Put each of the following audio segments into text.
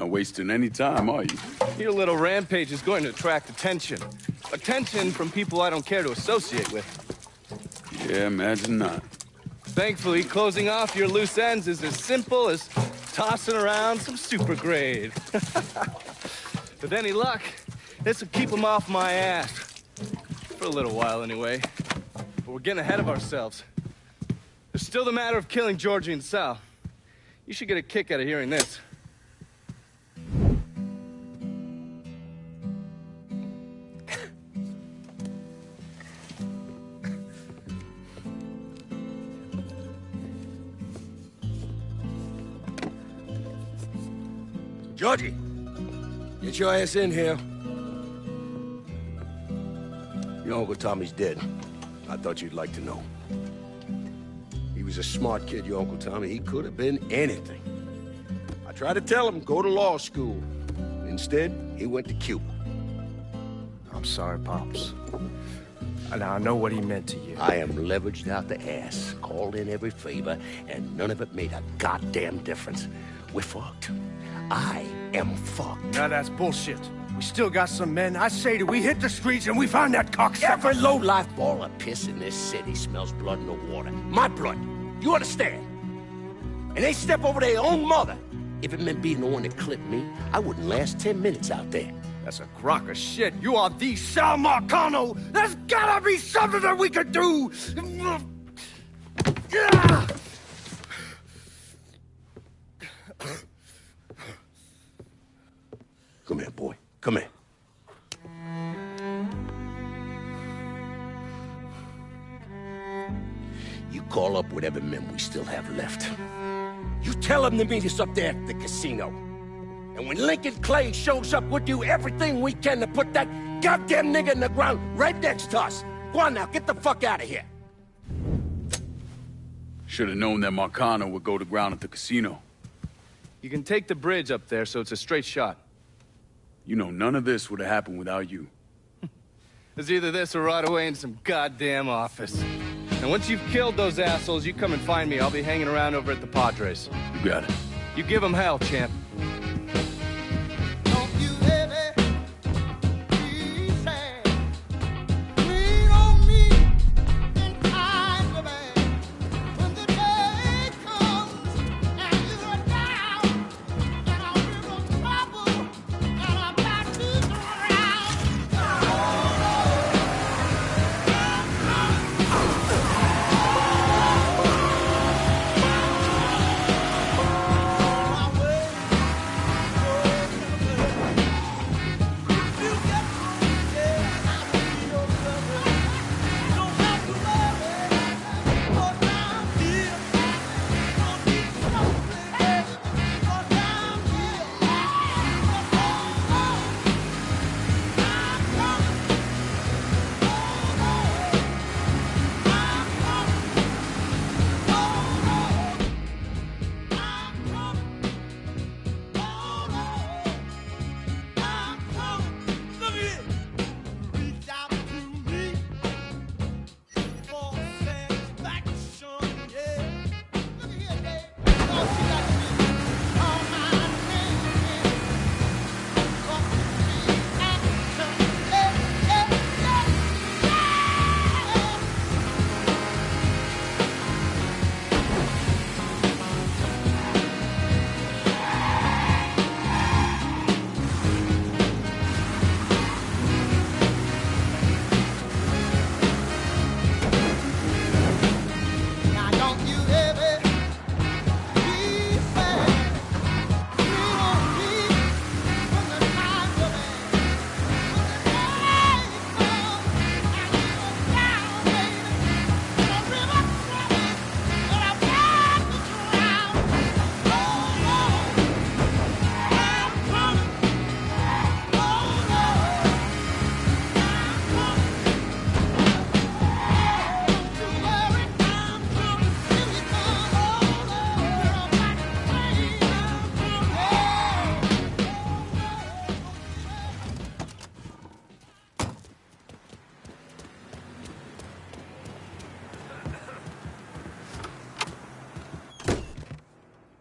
not wasting any time, are you? Your little rampage is going to attract attention. Attention from people I don't care to associate with. Yeah, imagine not. Thankfully, closing off your loose ends is as simple as tossing around some super grade. With any luck, this will keep them off my ass. For a little while, anyway. But we're getting ahead of ourselves. There's still the matter of killing Georgie and Sal. You should get a kick out of hearing this. Georgie, get your ass in here. Your Uncle Tommy's dead. I thought you'd like to know. He was a smart kid, your Uncle Tommy. He could have been anything. I tried to tell him, go to law school. Instead, he went to Cuba. I'm sorry, Pops. And I know what he meant to you. I am leveraged out the ass, called in every favor, and none of it made a goddamn difference. We're fucked. I am fucked. Now that's bullshit. We still got some men. I say that we hit the streets and we find that cocksucker. Every low-life ball of piss in this city smells blood in the water. My blood. You understand? And they step over their own mother. If it meant being the one that clipped me, I wouldn't last 10 minutes out there. That's a crock of shit. You are the Sal Marcano. There's gotta be something that we could do. Come here, boy. Come here. You call up whatever men we still have left. You tell them to meet us up there at the casino. And when Lincoln Clay shows up, we'll do everything we can to put that goddamn nigga in the ground right next to us. Go on now, get the fuck out of here. Should have known that Marcano would go to ground at the casino. You can take the bridge up there, so it's a straight shot. You know, none of this would have happened without you. It's either this or right away in some goddamn office. And once you've killed those assholes, you come and find me. I'll be hanging around over at the Padres. You got it. You give them hell, champ.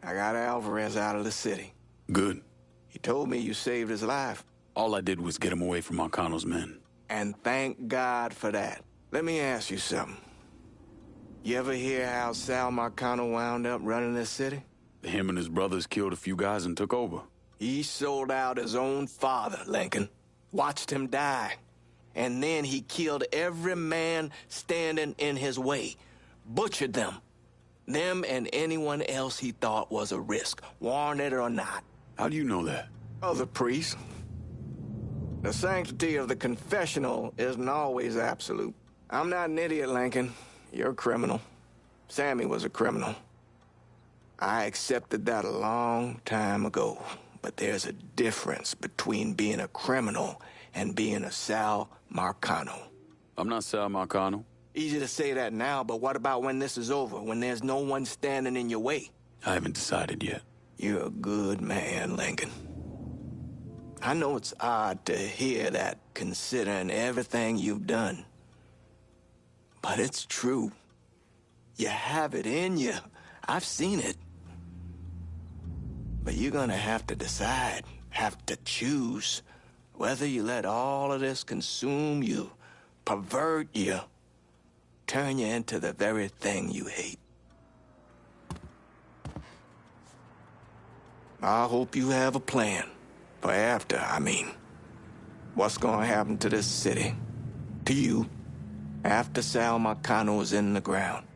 I got Alvarez out of the city. Good. He told me you saved his life. All I did was get him away from Marcano's men. And thank God for that. Let me ask you something. You ever hear how Sal Marcano wound up running this city? Him and his brothers killed a few guys and took over. He sold out his own father, Lincoln. Watched him die. And then he killed every man standing in his way. Butchered them. Them and anyone else he thought was a risk, wanted or not. How do you know that? Other priests. The sanctity of the confessional isn't always absolute. I'm not an idiot, Lincoln. You're a criminal. Sammy was a criminal. I accepted that a long time ago. But there's a difference between being a criminal and being a Sal Marcano. I'm not Sal Marcano. Easy to say that now, but what about when this is over, when there's no one standing in your way? I haven't decided yet. You're a good man, Lincoln. I know it's odd to hear that, considering everything you've done. But it's true. You have it in you. I've seen it. But you're gonna have to decide, have to choose, whether you let all of this consume you, pervert you, turn you into the very thing you hate. I hope you have a plan. For after, I mean. What's gonna happen to this city? To you, after Sal Marcano is in the ground?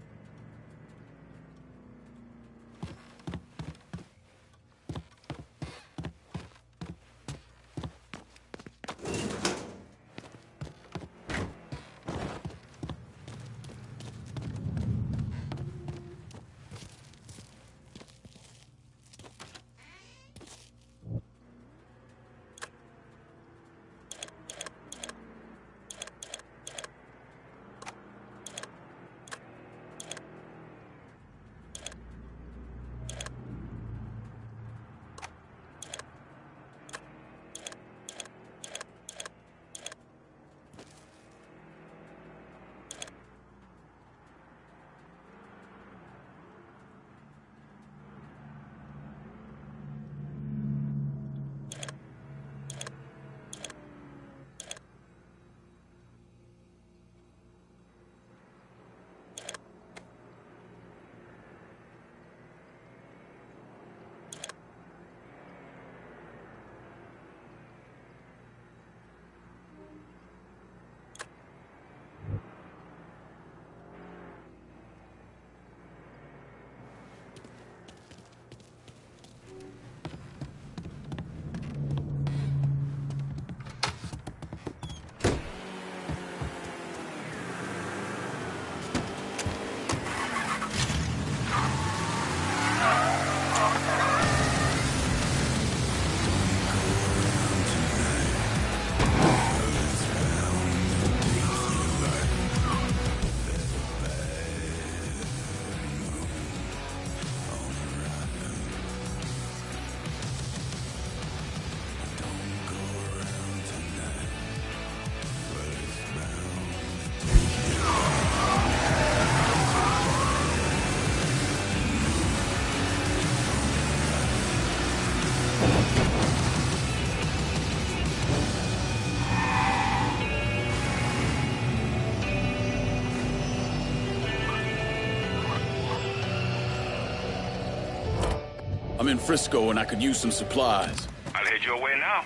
I'm in Frisco and I could use some supplies. I'll head your way now.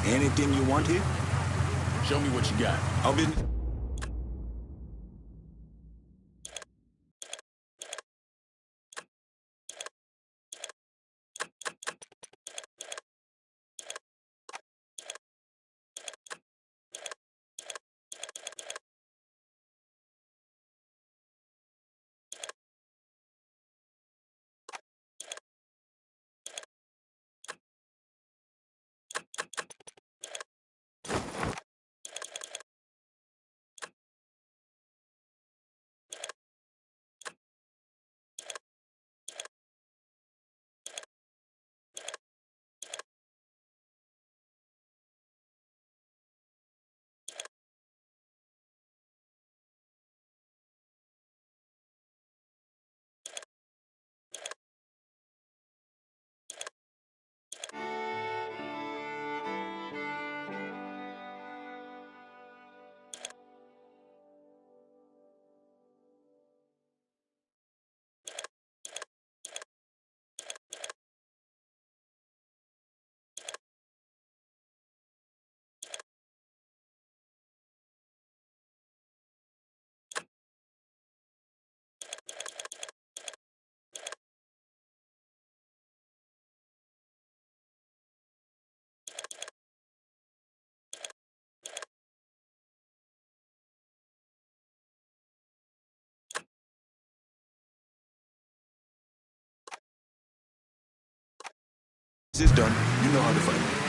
Anything you want here? Show me what you got. I'll be... This is done. You know how to fight me.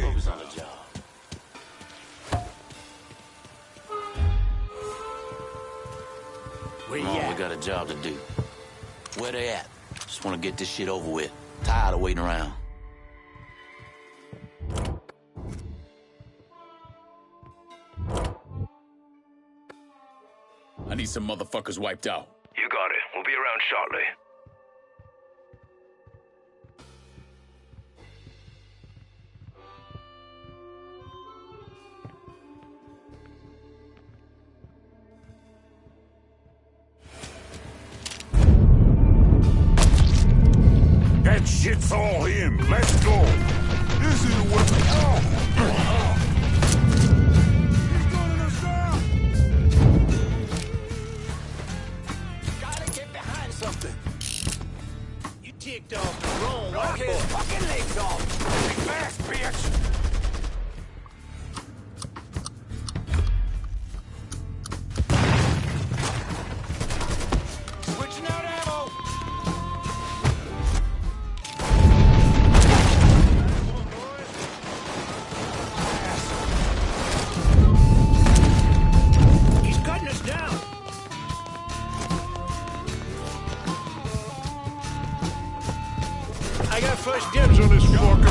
Focus on the job. Where you Come on, at? we got a job to do. Where they at? Just want to get this shit over with. Tired of waiting around. I need some motherfuckers wiped out. You got it. We'll be around shortly. That shit's all him. Let's go. This is what. He's gunning us down. Gotta get behind something. You ticked off the wrong one. Knock his fucking legs off. Be fast, bitch. Switching out ammo. He's cutting us down. I got first dibs on this fucker.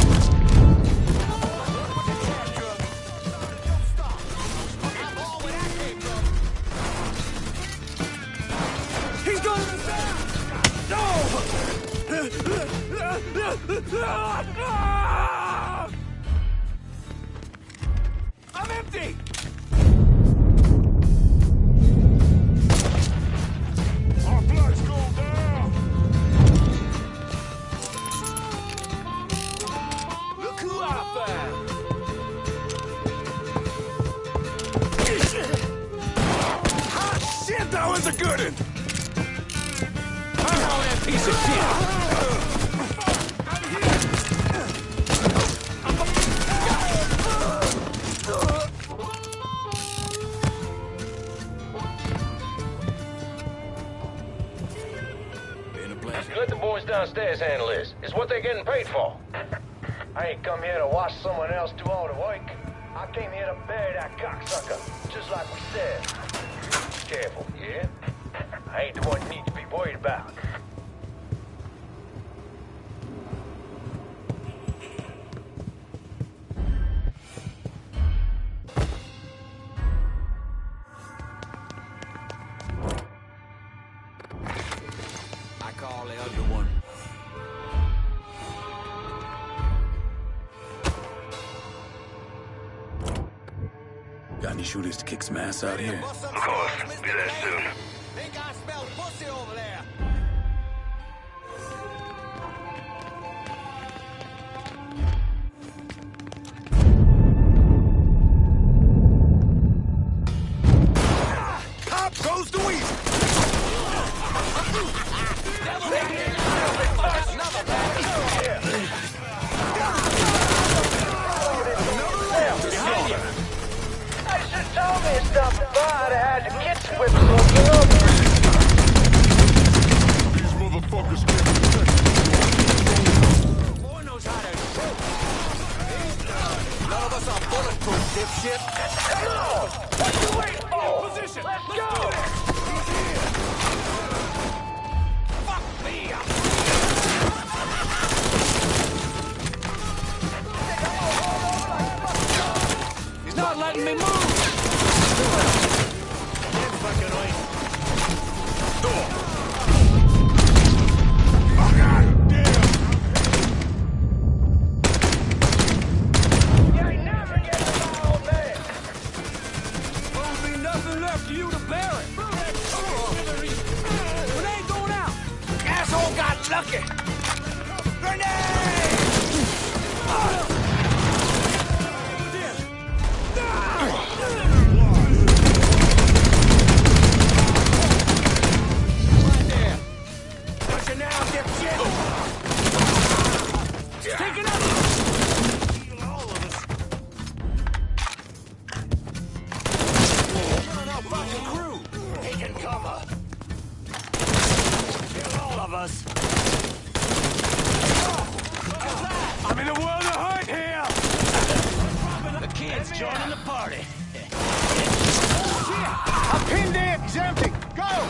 He's going to No! I'm empty! Our blood's going down! Look who I found. Ah, shit, that was a good one! Call that piece of shit. Been a pleasure. Let the boys downstairs handle this. It's what they're getting paid for. I ain't come here to watch someone else do all the work. I came here to bury that cocksucker, just like we said. Careful, yeah? I ain't the one you need to be worried about. Got any shooters to kick some ass out here? Of course. Be there soon. Think I smell pussy over there. Cop goes to east. I should told me to stop by to have the kitchen whip something up. These motherfuckers can't protect Boy knows how to shoot. None of us are bulletproof, dipshit. Come on! What you waiting for? Position. Let's go! Fuck me. He's not letting me move. Damn fucking right. You ain't never getting my old man. Won't be nothing left for you to bear it. Grenade going out. Asshole got lucky. Grenade! Right there. Watch it now, dipshit. Taking up. All of us. Killing our fucking crew. Taking cover. Kill all of us. I'm in a world of hurt here. The kids joining the party. I'm pinned in. He's empty. Go.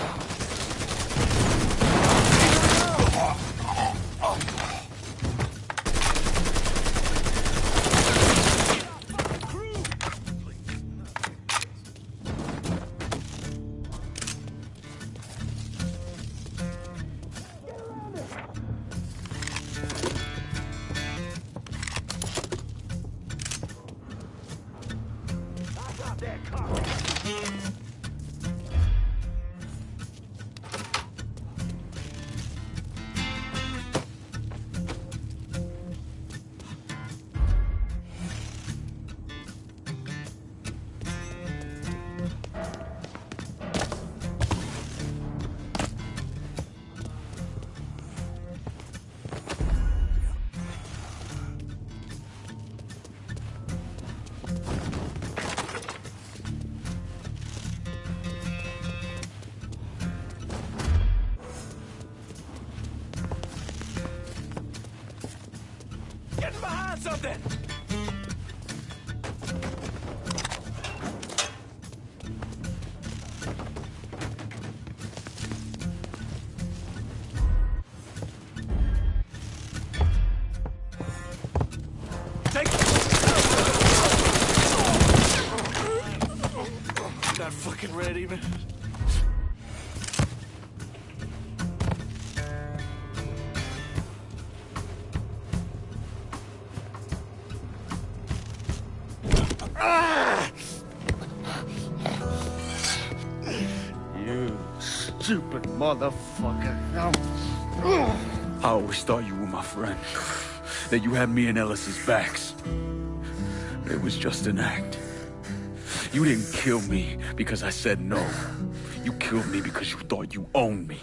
Get behind something! Take Not fucking ready, man. You stupid motherfucker. I always thought you were my friend. That you had me and Ellis's backs. It was just an act. You didn't kill me because I said no. You killed me because you thought you owned me.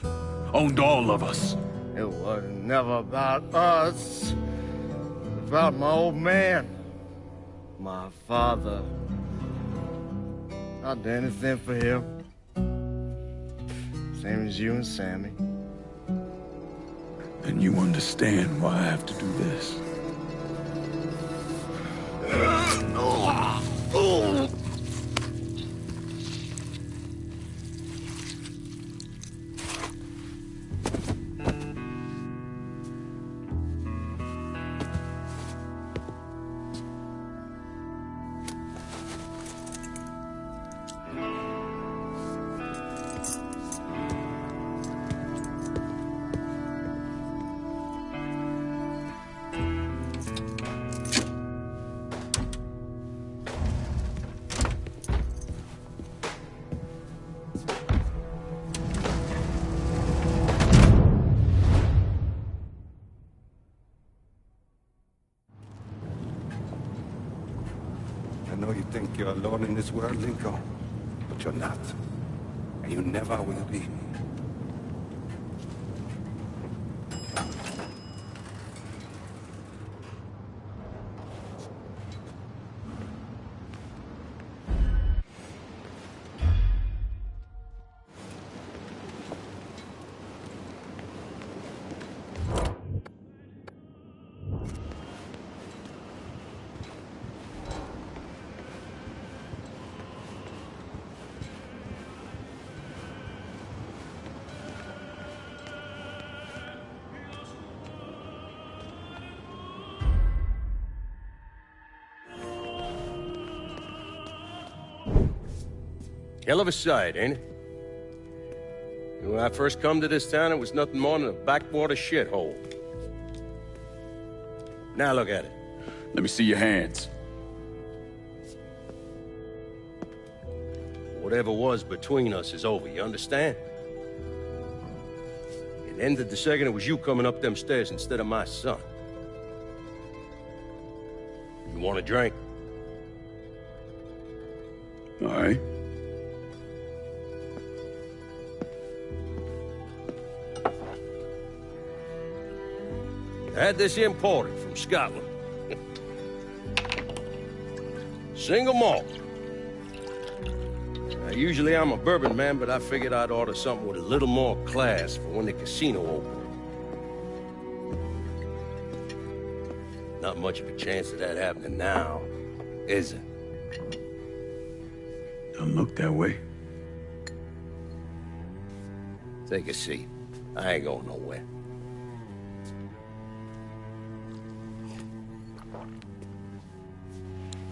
Owned all of us. It was never about us. It was about my old man. My father. I'd do anything for him. Same as you and Sammy. And you understand why I have to do this. know you think you're alone in this world, Lincoln, but you're not. And you never will be. Hell of a sight, ain't it? When I first come to this town, it was nothing more than a backwater shithole. Now look at it. Let me see your hands. Whatever was between us is over, you understand? It ended the second it was you coming up them stairs instead of my son. You want a drink? All right. I had this imported from Scotland. Single malt. Now, usually I'm a bourbon man, but I figured I'd order something with a little more class for when the casino opened. Not much of a chance of that happening now, is it? Don't look that way. Take a seat. I ain't going nowhere.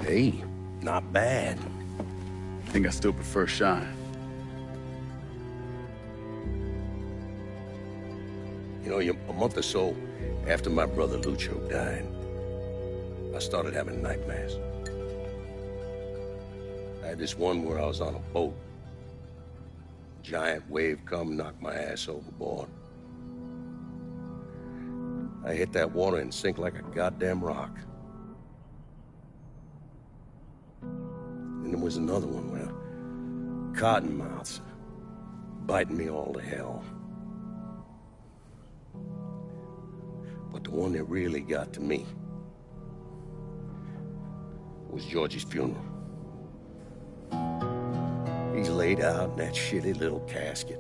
Hey, not bad. I think I still prefer Shine. You know, a month or so after my brother Lucho died, I started having nightmares. I had this one where I was on a boat. Giant wave come, knocked my ass overboard. I hit that water and sink like a goddamn rock. And there was another one where cottonmouths biting me all to hell. But the one that really got to me was Georgie's funeral. He's laid out in that shitty little casket.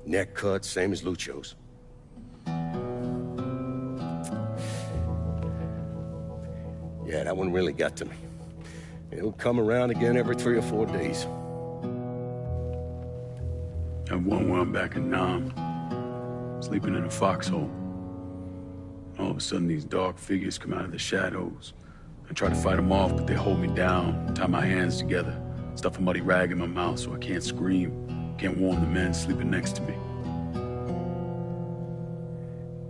Neck cut, same as Lucho's. Yeah, that one really got to me. It'll come around again every 3 or 4 days. And one where I'm back in Nam, sleeping in a foxhole. All of a sudden, these dark figures come out of the shadows. I try to fight them off, but they hold me down, tie my hands together, stuff a muddy rag in my mouth so I can't scream, can't warn the men sleeping next to me.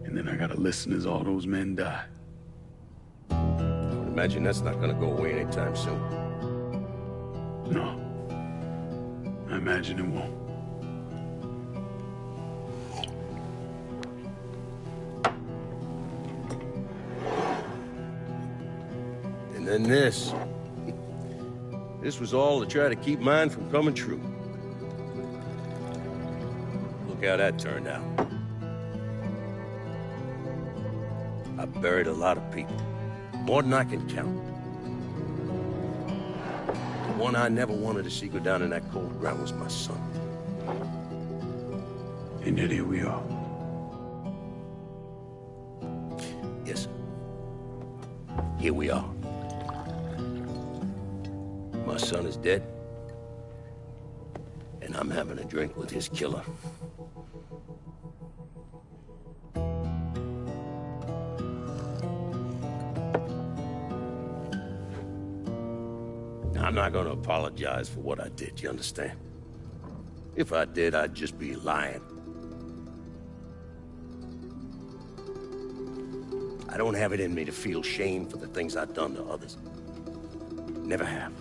And then I gotta listen as all those men die. I would imagine that's not gonna go away anytime soon. No. I imagine it won't. And then this. This was all to try to keep mine from coming true. Look how that turned out. I buried a lot of people. More than I can count. The one I never wanted to see go down in that cold ground was my son. And yet here we are. Yes, sir. Here we are. My son is dead, and I'm having a drink with his killer. I'm not gonna apologize for what I did, you understand? If I did, I'd just be lying. I don't have it in me to feel shame for the things I've done to others. Never have.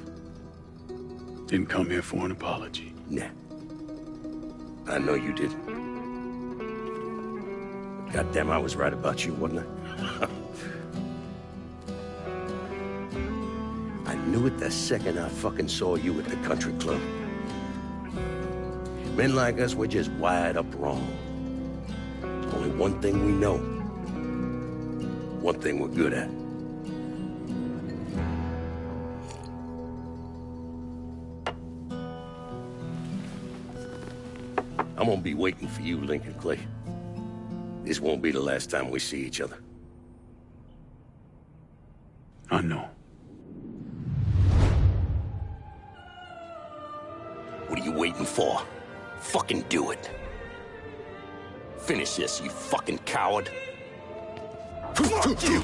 Didn't come here for an apology. Nah. I know you didn't. Goddamn, I was right about you, wasn't I? I knew it the second I fucking saw you at the country club. Men like us, we're just wired up wrong. Only one thing we know. One thing we're good at. I'm gonna be waiting for you, Lincoln Clay. This won't be the last time we see each other. I know. What are you waiting for? Fucking do it. Finish this, you fucking coward. Fuck you!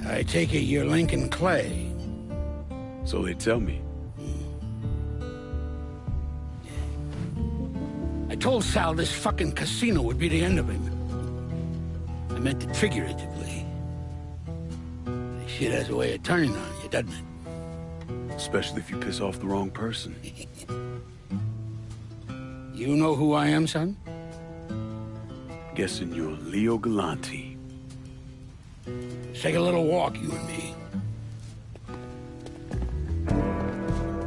I take it you're Lincoln Clay. So they tell me. I told Sal this fucking casino would be the end of him. I meant it figuratively. This shit has a way of turning on you, doesn't it? Especially if you piss off the wrong person. You know who I am, son? Guessing you're Leo Galante. Let's take a little walk, you and me.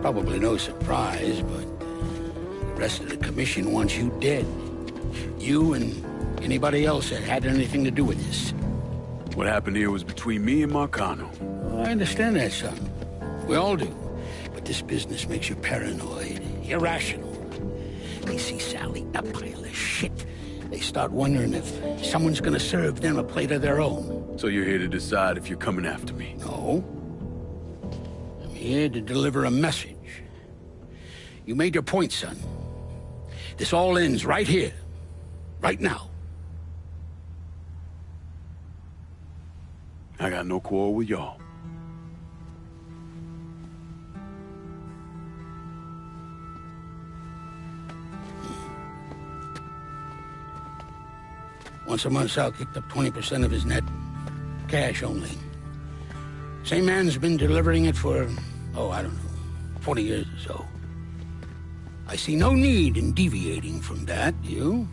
Probably no surprise, but the rest of the commission wants you dead. You and anybody else that had anything to do with this. What happened here was between me and Marcano. Well, I understand that, son. We all do. But this business makes you paranoid, irrational. They see Sally a pile of shit. They start wondering if someone's gonna serve them a plate of their own. So you're here to decide if you're coming after me? No. I'm here to deliver a message. You made your point, son. This all ends right here. Right now. I got no quarrel with y'all. Once a month, Sal kicked up 20% of his net. Cash only. Same man's been delivering it for, I don't know, 20 years or so. I see no need in deviating from that, you?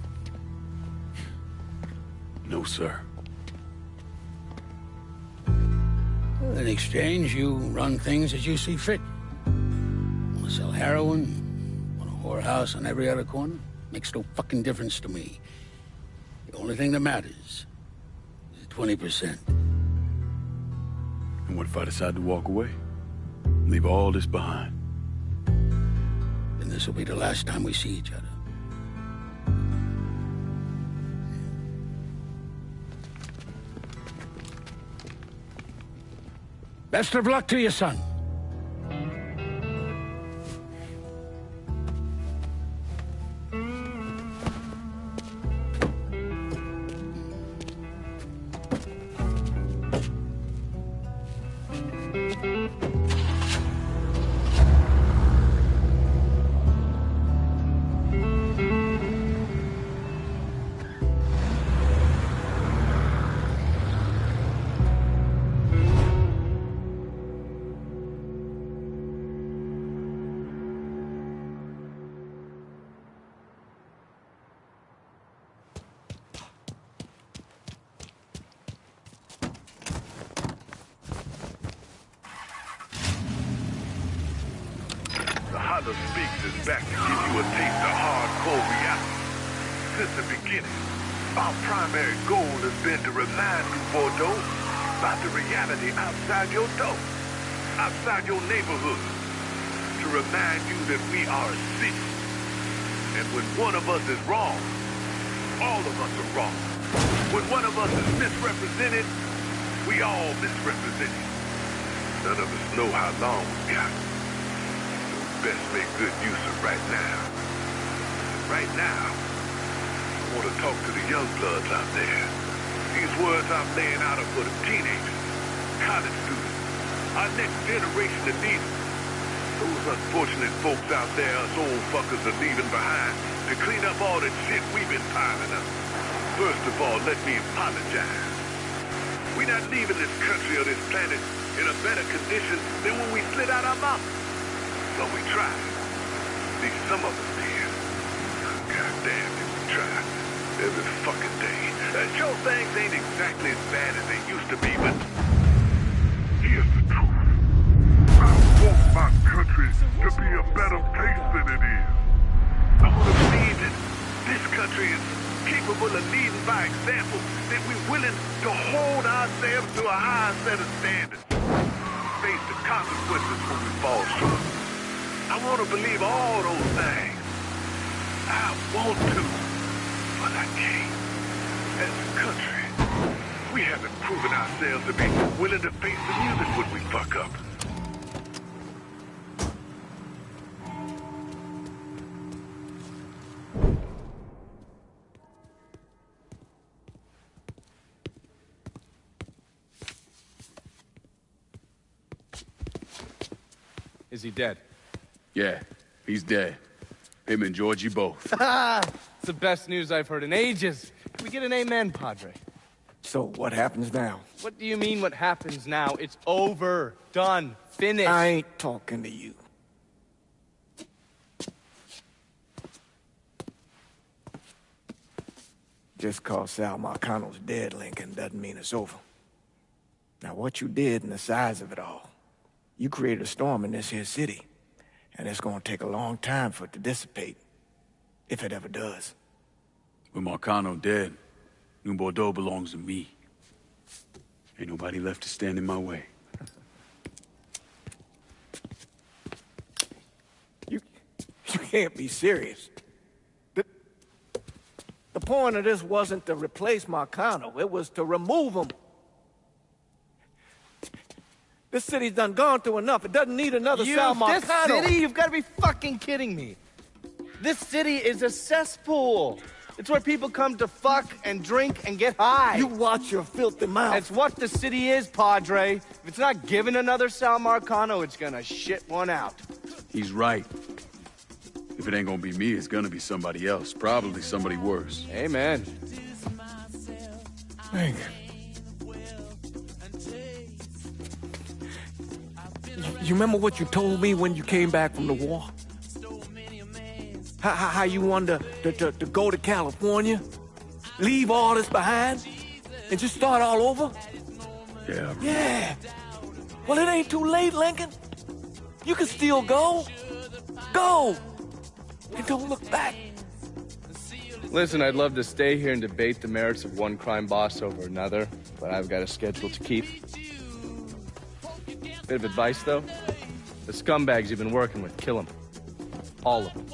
No, sir. In exchange, you run things as you see fit. Want to sell heroin? Want a whorehouse on every other corner? Makes no fucking difference to me. The only thing that matters is 20%. And what if I decide to walk away? Leave all this behind? Then this will be the last time we see each other. Best of luck to you, son. Father Speaks is back to give you a taste of hardcore reality. Since the beginning, our primary goal has been to remind you, Bordeaux, about the reality outside your door, outside your neighborhood. To remind you that we are a city. And when one of us is wrong, all of us are wrong. When one of us is misrepresented, we all misrepresented. None of us know how long we got. So we best make good use of right now. Right now, I want to talk to the young bloods out there. These words I'm laying out are for the teenagers, college students, our next generation of leaders. Those unfortunate folks out there, us old fuckers are leaving behind to clean up all the shit we've been piling up. First of all, let me apologize. We're not leaving this country or this planet in a better condition than when we slid out our mouth. But we tried. At least some of us did. God damn it, we tried. Every fucking day. Sure, things ain't exactly as bad as they used to be, but here's the truth. I want my country to be a better place than it is. I want to believe that this country is capable of leading by example, that we're willing to hold ourselves to a higher set of standards, face the consequences when we fall short. I want to believe all those things. I want to, but I can't. As a country, we haven't proven ourselves to be willing to face the music when we fuck up. Is he dead? Yeah, he's dead. Him and Georgie both. It's the best news I've heard in ages. Can we get an amen, Padre? So, what happens now? What do you mean what happens now? It's over. Done. Finished. I ain't talking to you. Just cause Sal Marcano's dead, Lincoln, doesn't mean it's over. Now, what you did and the size of it all, you created a storm in this here city, and it's gonna take a long time for it to dissipate, if it ever does. With Marcano dead, New Bordeaux belongs to me. Ain't nobody left to stand in my way. You can't be serious. The point of this wasn't to replace Marcano, it was to remove him. This city's done gone through enough. It doesn't need another Sal Marcano. This city? You've got to be fucking kidding me. This city is a cesspool. It's where people come to fuck and drink and get high. You watch your filthy mouth. It's what the city is, Padre. If it's not given another Sal Marcano, it's gonna shit one out. He's right. If it ain't gonna be me, it's gonna be somebody else. Probably somebody worse. Amen. Hank. You remember what you told me when you came back from the war? How you wanted to go to California? Leave all this behind? And just start all over? Yeah. Yeah. Well, it ain't too late, Lincoln. You can still go. Go! And don't look back. Listen, I'd love to stay here and debate the merits of one crime boss over another, but I've got a schedule to keep. Bit of advice, though. The scumbags you've been working with, kill them. All of them.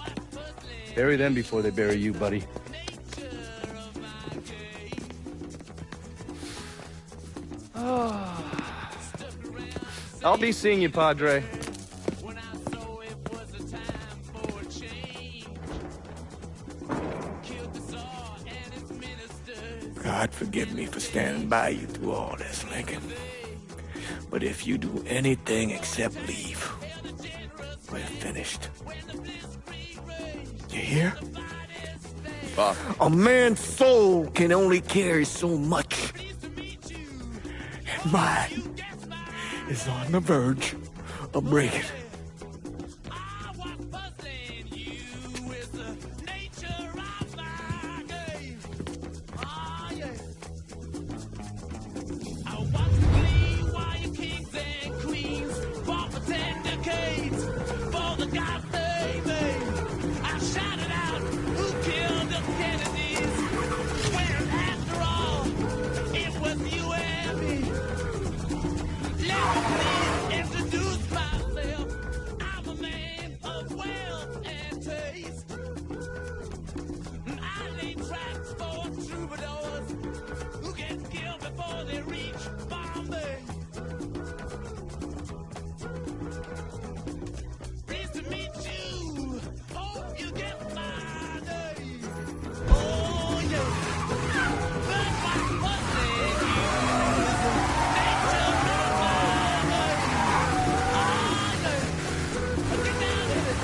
Bury them before they bury you, buddy. I'll be seeing you, Padre. God forgive me for standing by you through all this, Lincoln. But if you do anything except leave, we're finished. You hear? Pop. A man's soul can only carry so much. And mine is on the verge of breaking. troubadours who get killed before they reach Bombay. Pleased to meet you. Hope you get my name. Oh yeah. But my pussy is nature of my name. Oh yeah. Get down with it.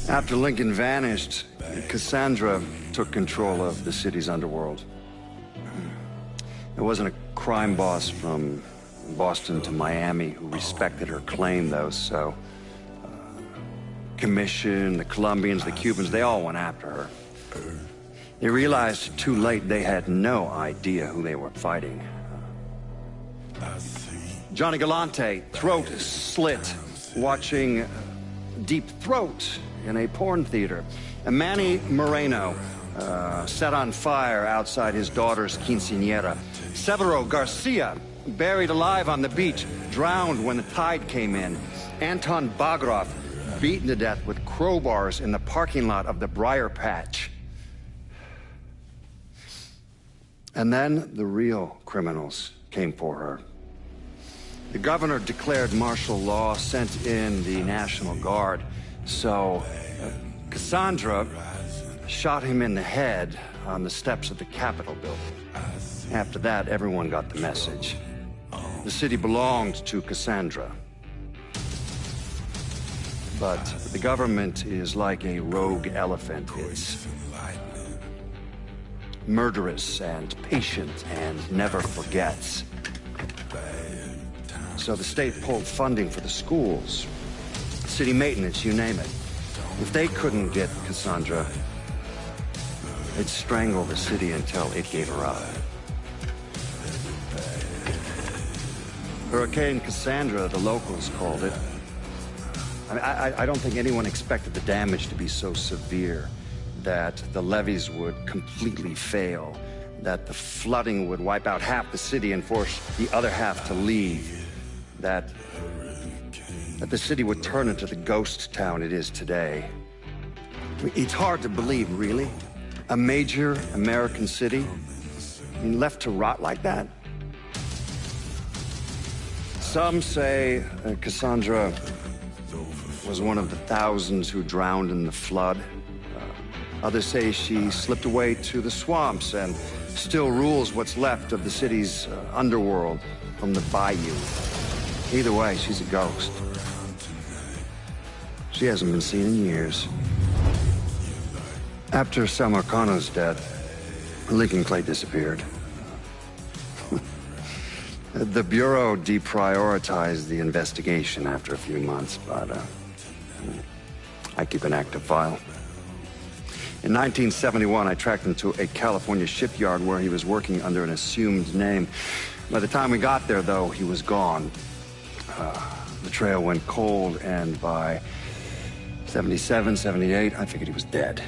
After Lincoln vanished, Cassandra took control of the city's underworld. There wasn't a crime boss from Boston to Miami who respected her claim, though, so... Commission, the Colombians, the Cubans, they all went after her. They realized too late they had no idea who they were fighting. Johnny Galante, throat slit, watching Deep Throat in a porn theater. And Manny Moreno, set on fire outside his daughter's quinceañera. Severo Garcia, buried alive on the beach, drowned when the tide came in. Anton Bagrov, beaten to death with crowbars in the parking lot of the Briar Patch. And then the real criminals came for her. The governor declared martial law, sent in the National Guard. So, Cassandra shot him in the head on the steps of the Capitol building. After that, everyone got the message. The city belonged to Cassandra. But the government is like a rogue elephant. It's murderous and patient and never forgets. So the state pulled funding for the schools, city maintenance, you name it. If they couldn't get Cassandra, they'd strangle the city until it gave her up. Hurricane Cassandra, the locals called it. I don't think anyone expected the damage to be so severe, that the levees would completely fail, that the flooding would wipe out half the city and force the other half to leave, that the city would turn into the ghost town it is today. I mean, it's hard to believe, really. A major American city, I mean, left to rot like that? Some say Cassandra was one of the thousands who drowned in the flood. Others say she slipped away to the swamps and still rules what's left of the city's underworld from the bayou. Either way, she's a ghost. She hasn't been seen in years. After Samarkano's death, Lincoln Clay disappeared. The Bureau deprioritized the investigation after a few months, but I keep an active file. In 1971, I tracked him to a California shipyard where he was working under an assumed name. By the time we got there, though, he was gone. The trail went cold, and by 77, 78, I figured he was dead.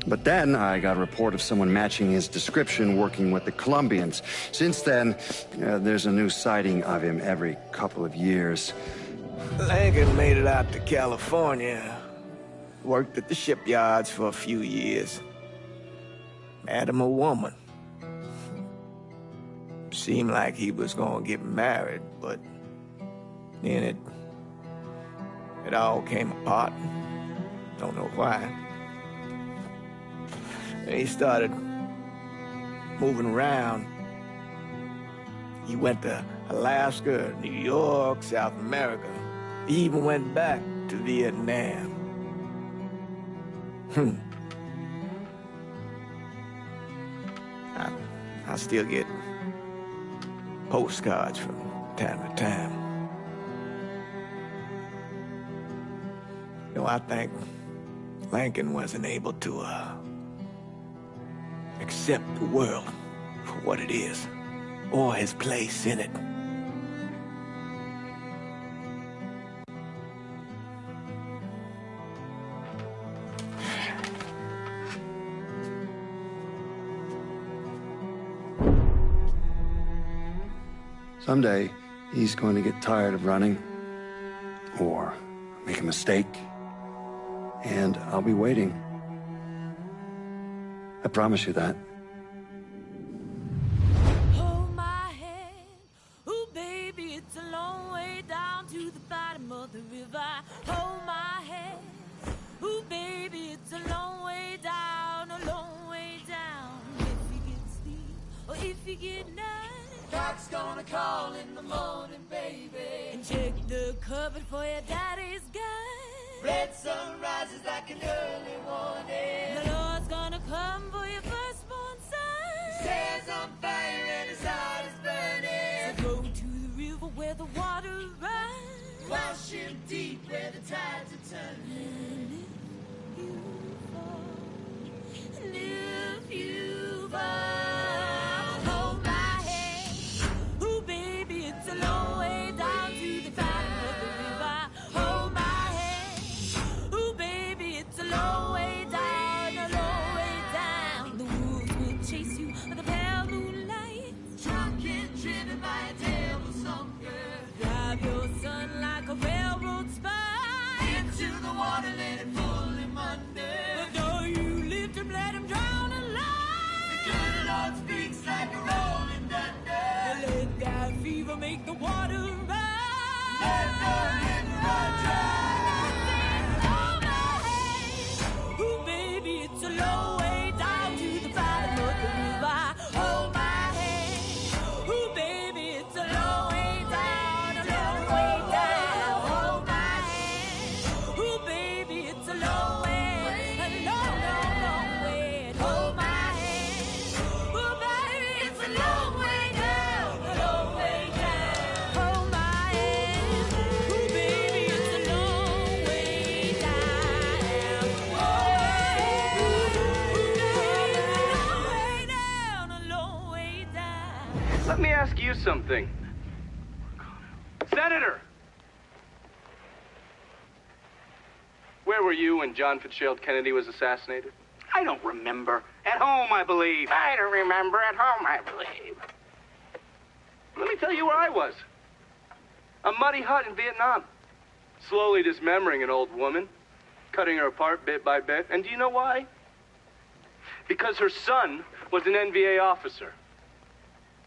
But then I got a report of someone matching his description working with the Colombians. Since then, there's a new sighting of him every couple of years. Lincoln made it out to California. Worked at the shipyards for a few years. Met him a woman. Seemed like he was gonna get married, but then it all came apart. Don't know why. And he started moving around. He went to Alaska, New York, South America. He even went back to Vietnam. I still get postcards from time to time. You know, I think Lincoln wasn't able to accept the world for what it is, or his place in it. Someday, he's going to get tired of running, or make a mistake, and I'll be waiting. I promise you that. Hold my hand, ooh baby, it's a long way down to the bottom of the river. Hold my hand, ooh baby, it's a long way down, a long way down. If you get sleep, or if you get night, Doc's gonna call in the morning, baby. And check the cupboard for your daddy's gun. Red sun rises like an early warning. The Lord's gonna come for your firstborn son. His hair's on fire and his heart is burning. So go to the river where the water runs. Wash him deep where the tides are turning. And if you fall, hold my hand. Ooh, baby, it's a long way down to the bottom of the river. Hold my hand. Ooh, baby, it's a long way down, a long way down. The wolves will chase you with a pale moonlight. Drunk and driven by a devil's hunger. Drive your son like a railroad spike into the water, let it pull him under. But though you lift him, let him drown alive. The good Lord speaks like a rolling thunder. Let that fever make the water run. Let the river run dry. Hold my hand. Ooh, baby, it's a long way down to the bottom of the river. Hold my hand. Ooh, baby, it's a long way down, a long way down. Hold my hand. Ooh, baby, it's a long way, a long, long, long way. Hold my hand. Ooh, baby, it's a long way down, a long way down. Hold my hand. Ooh, baby, it's a long way down. Oh, a long way down. Let me ask you something. Senator! Where were you when John Fitzgerald Kennedy was assassinated? I don't remember. At home, I believe. I don't remember. At home, I believe. Let me tell you where I was. A muddy hut in Vietnam. Slowly dismembering an old woman. Cutting her apart bit by bit. And do you know why? Because her son was an NVA officer.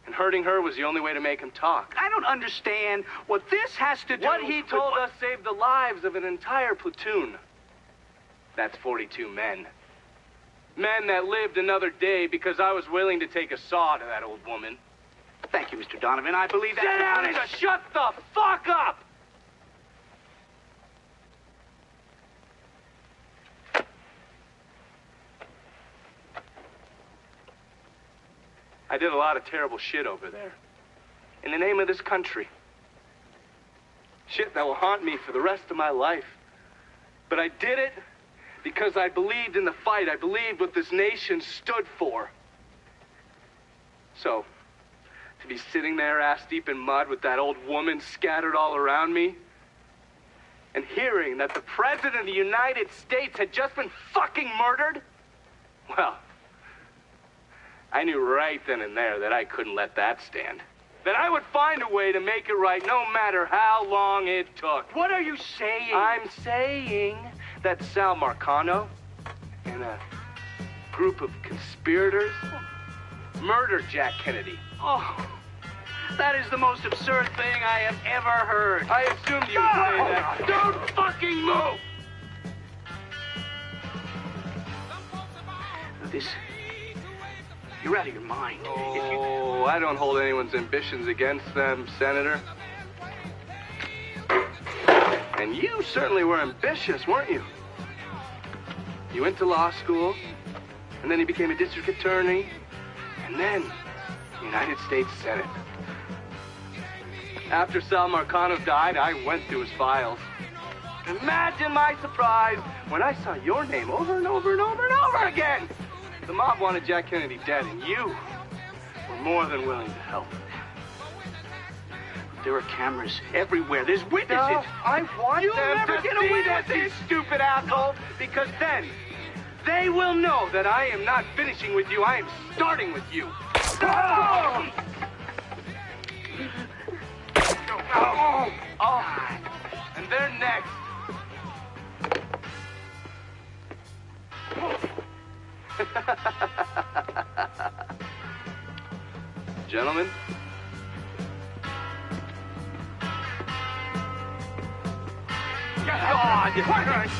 And hurting her was the only way to make him talk. I don't understand what this has to do What he with told what- us saved the lives of an entire platoon. That's 42 men. Men that lived another day because I was willing to take a saw to that old woman. Thank you, Mr. Donovan. I believe that. Sit down and shut the fuck up! I did a lot of terrible shit over there. In the name of this country. Shit that will haunt me for the rest of my life. But I did it because I believed in the fight. I believed what this nation stood for. So, to be sitting there ass deep in mud with that old woman scattered all around me, and hearing that the President of the United States had just been fucking murdered, well, I knew right then and there that I couldn't let that stand. that I would find a way to make it right no matter how long it took. What are you saying? I'm saying that Sal Marcano and a group of conspirators murdered Jack Kennedy. Oh, that is the most absurd thing I have ever heard. I assumed you would say that. Don't fucking move! This... You're out of your mind. Oh, I don't hold anyone's ambitions against them, Senator. And you certainly were ambitious, weren't you? You went to law school, and then you became a district attorney, and then United States Senate. After Sal Marcano died, I went through his files. Imagine my surprise when I saw your name over and over and over and over again. The mob wanted Jack Kennedy dead, and you were more than willing to help. There are cameras everywhere. There's witnesses. No, I want You'll them never to get see away this, with you this. stupid asshole, because then they will know that I am not finishing with you. I am starting with you. Oh! Oh! And they're next. Gentlemen. God!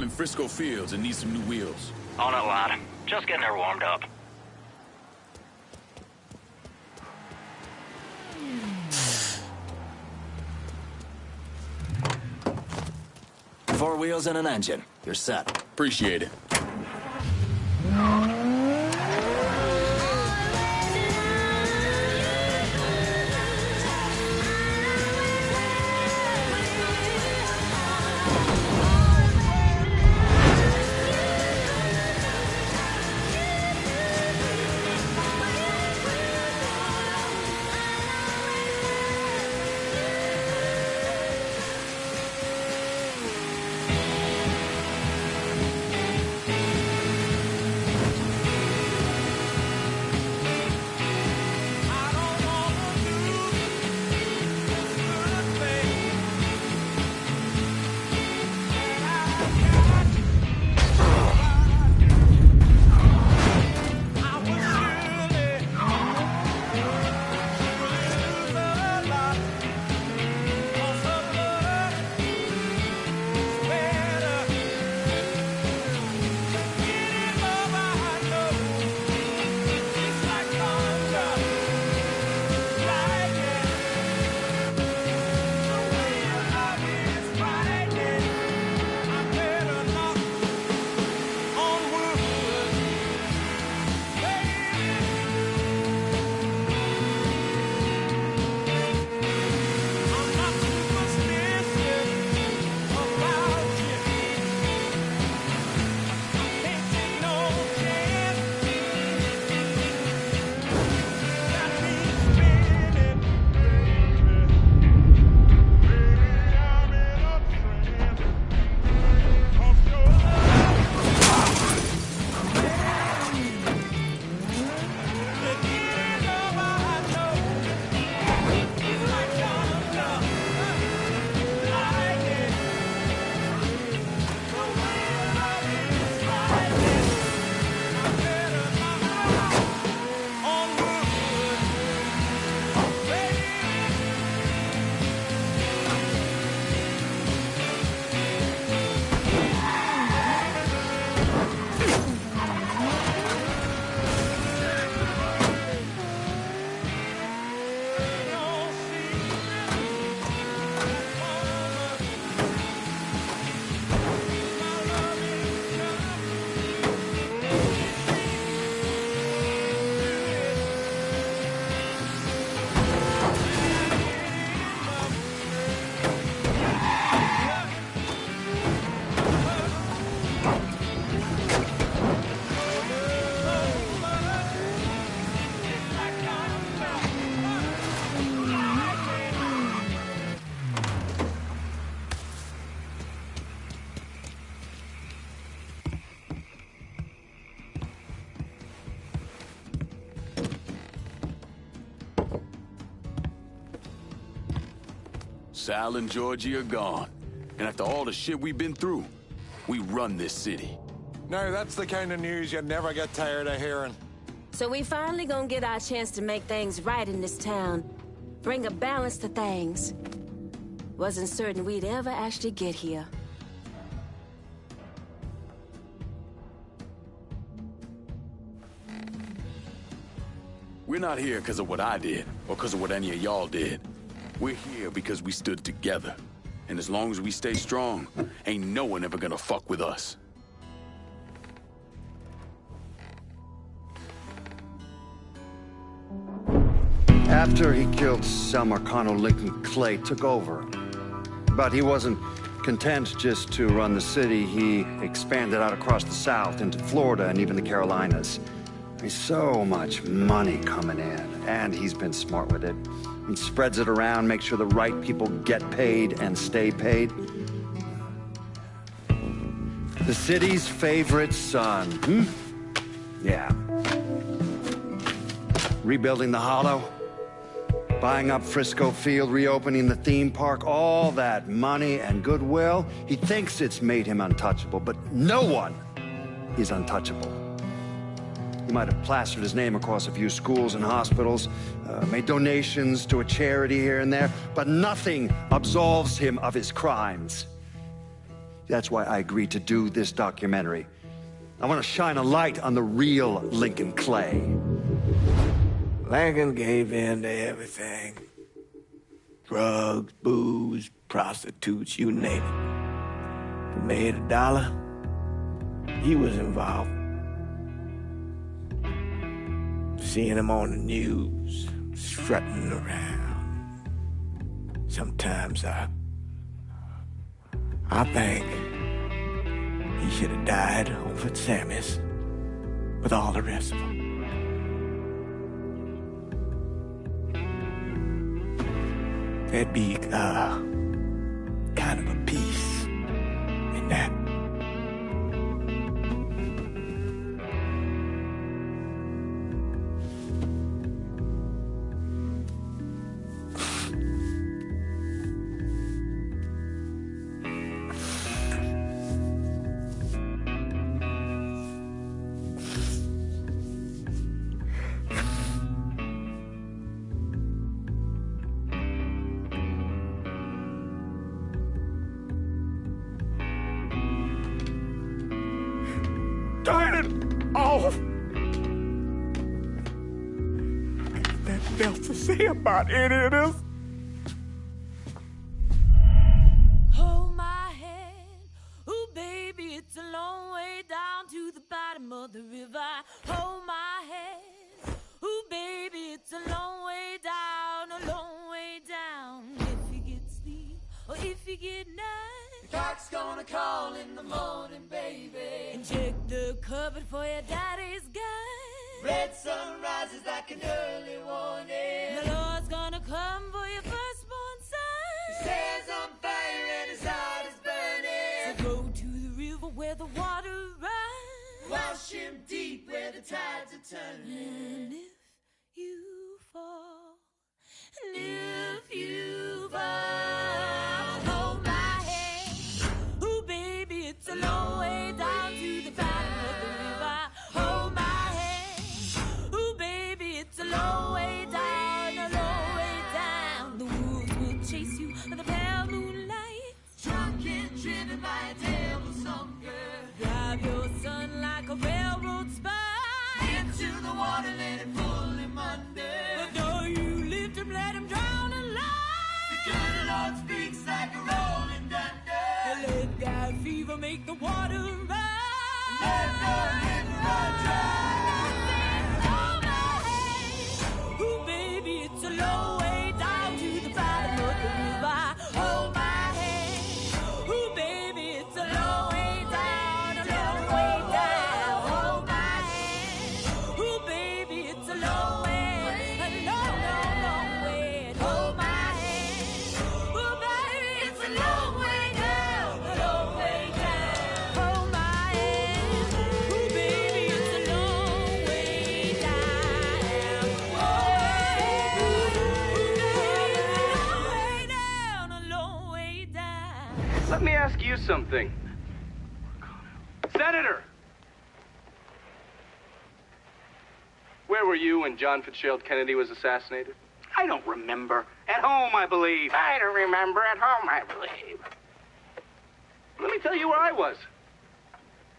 in Frisco Fields and need some new wheels. On it, lad. Just getting her warmed up. Four wheels and an engine. You're set. Appreciate it. Sal and Georgie are gone. And after all the shit we've been through, we run this city. Now, that's the kind of news you never get tired of hearing. So we finally gonna get our chance to make things right in this town. Bring a balance to things. Wasn't certain we'd ever actually get here. We're not here because of what I did, or because of what any of y'all did. We're here because we stood together. And as long as we stay strong, ain't no one ever gonna fuck with us. After he killed Sal Marcano, Lincoln Clay took over. But he wasn't content just to run the city. He expanded out across the South into Florida and even the Carolinas. There's so much money coming in, and he's been smart with it. He spreads it around, makes sure the right people get paid and stay paid. The city's favorite son, Yeah. Rebuilding the Hollow, buying up Frisco Field, reopening the theme park, all that money and goodwill. He thinks it's made him untouchable, but no one is untouchable. He might have plastered his name across a few schools and hospitals, made donations to a charity here and there, but nothing absolves him of his crimes. That's why I agreed to do this documentary. I want to shine a light on the real Lincoln Clay. Lincoln gave in to everything. Drugs, booze, prostitutes, you name it. If he made $1, he was involved. Seeing him on the news, strutting around. Sometimes I think he should have died over at Sammy's with all the rest of them. There'd be kind of a peace in that. Turn it off! Ain't nothing else to say about any of this. Hold my hand, ooh baby, it's a long way down to the bottom of the river. Hold my hand, ooh baby, it's a long way down, a long way down. If you get sleep or if you get night, the cock's gonna call in the morning, baby. And check the cupboard for your daddy's gun. Red sun rises like an early warning. The Lord's gonna come for your firstborn son. His hair's on fire and his heart is burning. So go to the river where the water runs. Wash him deep where the tides are turning. And if you fall, and if you fall, hold my hand. Ooh, baby, it's a long way down to the bottom of the river. Hold my hand. Ooh, baby, it's a long way down, a long way down. The wolves will chase you in the pale moonlight. Drunk and driven by a devil's hunger. Drive your son like a railroad spike into the water, let it pull him under. But don't you lift him, let him drown alive. The good Lord speaks like a rolling thunder. Let that fever make the water rise. Let the river run dry. Hold my hand. Ooh, baby, it's a long way down to the bottom of the river. Hold my hand. Ooh, baby, it's a long way down, a long way down. Hold my hand. Ooh, baby, it's a long way, a long, long, long way. Hold my hand. Ooh, baby, it's a long way down, a long way down. Hold my hand. Ooh, baby, it's a long way down. A long way down. Let me ask you something. Senator! Where were you when John Fitzgerald Kennedy was assassinated? I don't remember. At home, I believe. I don't remember. At home, I believe. Let me tell you where I was.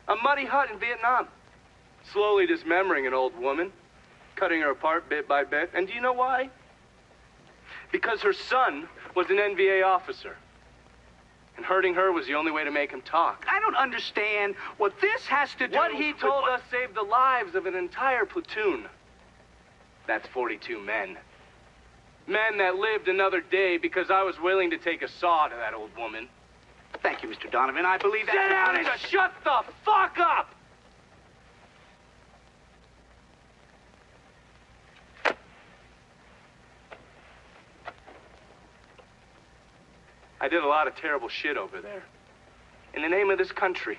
A muddy hut in Vietnam. Slowly dismembering an old woman. Cutting her apart bit by bit. And do you know why? Because her son was an NVA officer. And hurting her was the only way to make him talk. I don't understand what this has to do What he with told us saved the lives of an entire platoon. That's 42 men. Men that lived another day because I was willing to take a saw to that old woman. Thank you, Mr. Donovan. I believe that. Sit down and shut the fuck up! I did a lot of terrible shit over there. In the name of this country.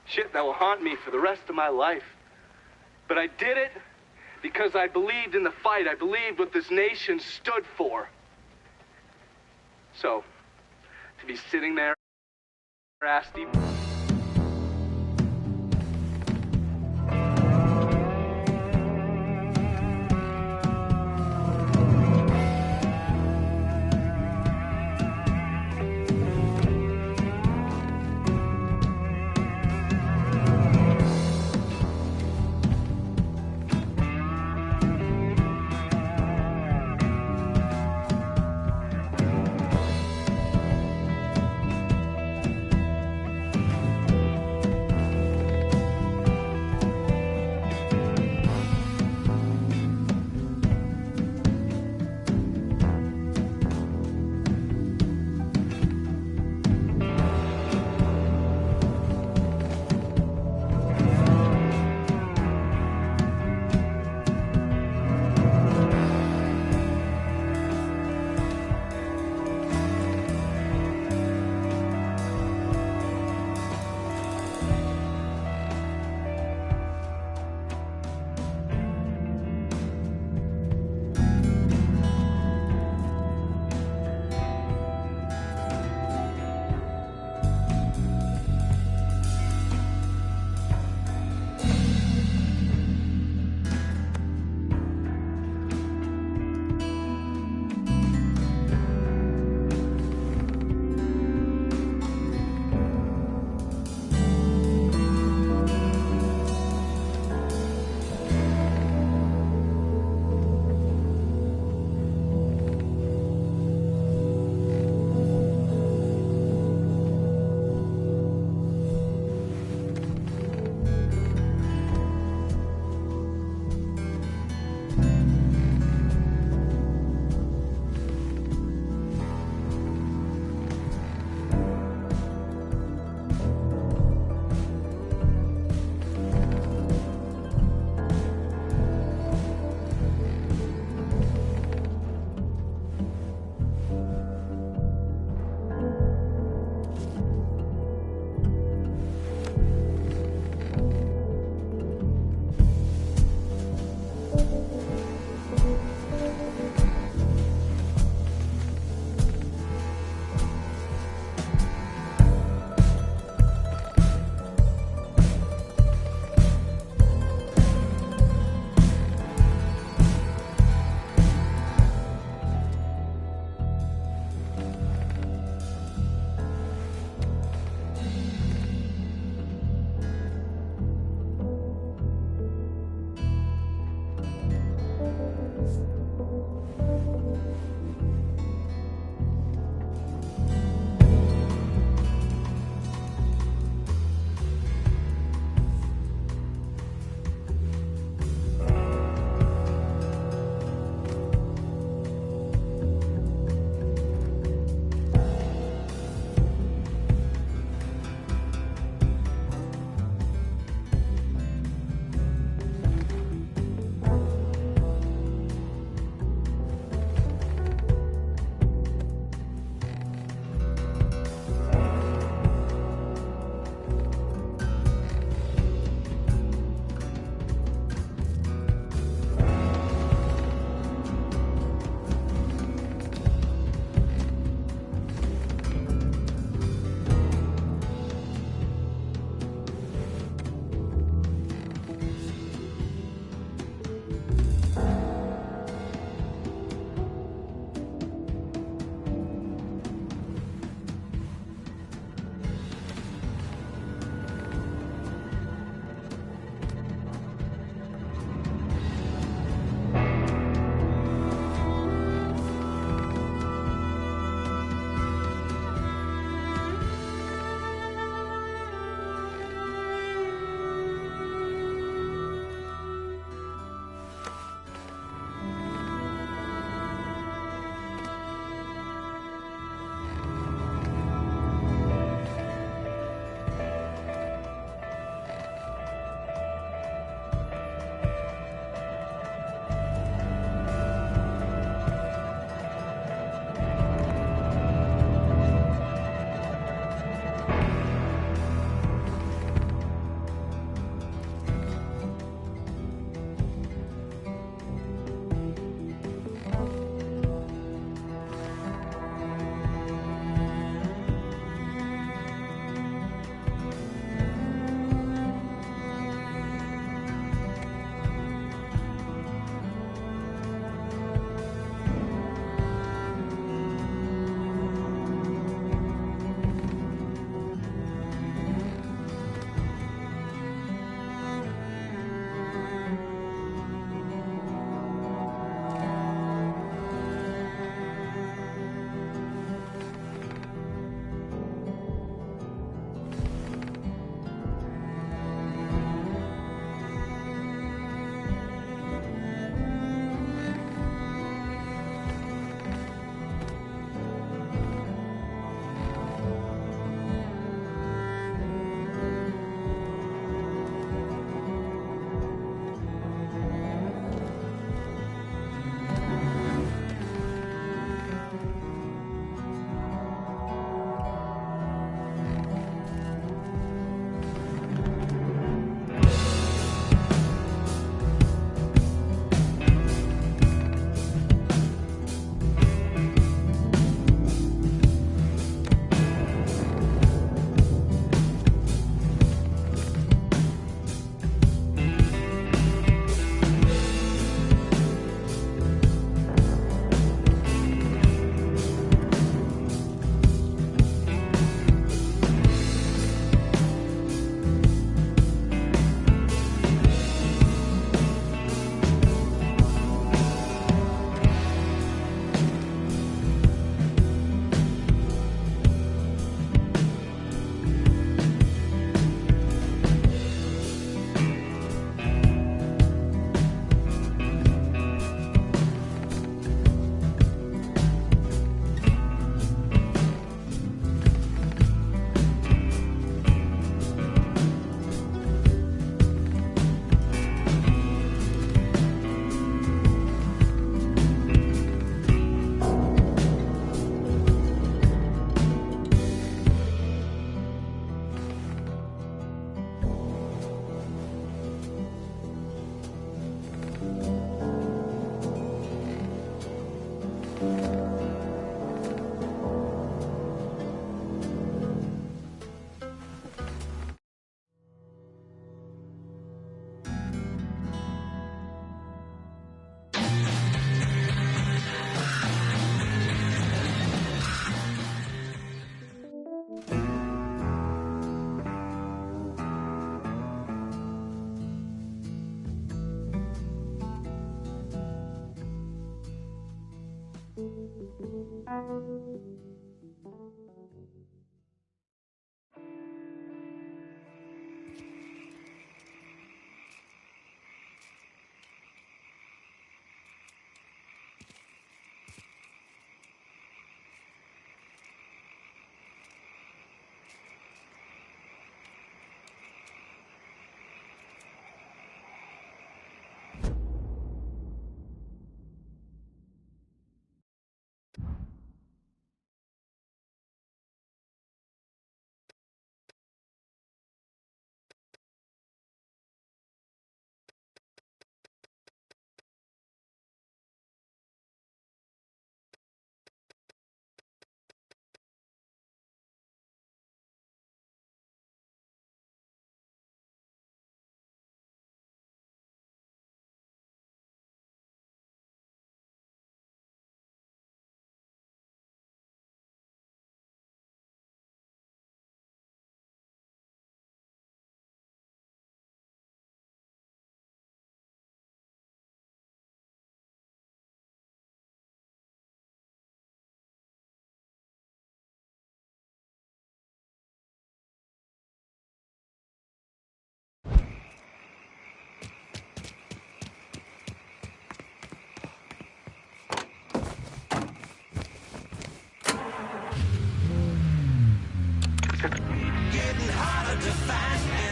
Shit that will haunt me for the rest of my life. But I did it because I believed in the fight. I believed what this nation stood for. So, to be sitting there, ass deep.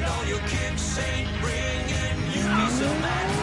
all your kicks ain't bringing you peace of mind.